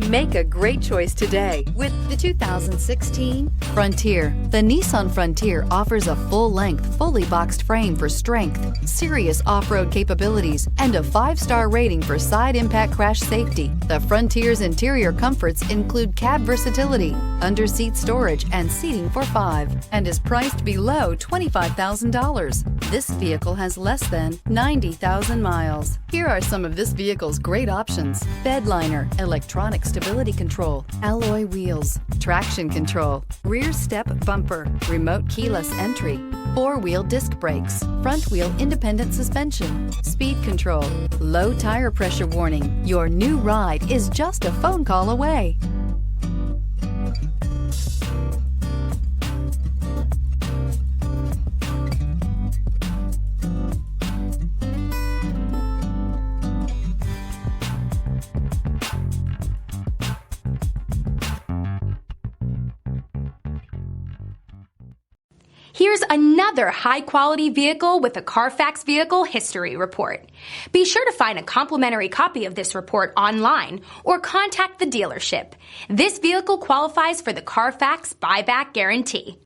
Make a great choice today with the 2016 Frontier. The Nissan Frontier offers a full-length, fully boxed frame for strength, serious off-road capabilities, and a 5-star rating for side impact crash safety. The Frontier's interior comforts include cab versatility, under-seat storage, and seating for 5, and is priced below $25,000. This vehicle has less than 90,000 miles. Here are some of this vehicle's great options: bed liner, electronic stability control, alloy wheels, traction control, rear step bumper, remote keyless entry, 4-wheel disc brakes, front wheel independent suspension, speed control, low tire pressure warning. Your new ride is just a phone call away. Here's another high-quality vehicle with a Carfax Vehicle History Report. Be sure to find a complimentary copy of this report online or contact the dealership. This vehicle qualifies for the Carfax Buyback Guarantee.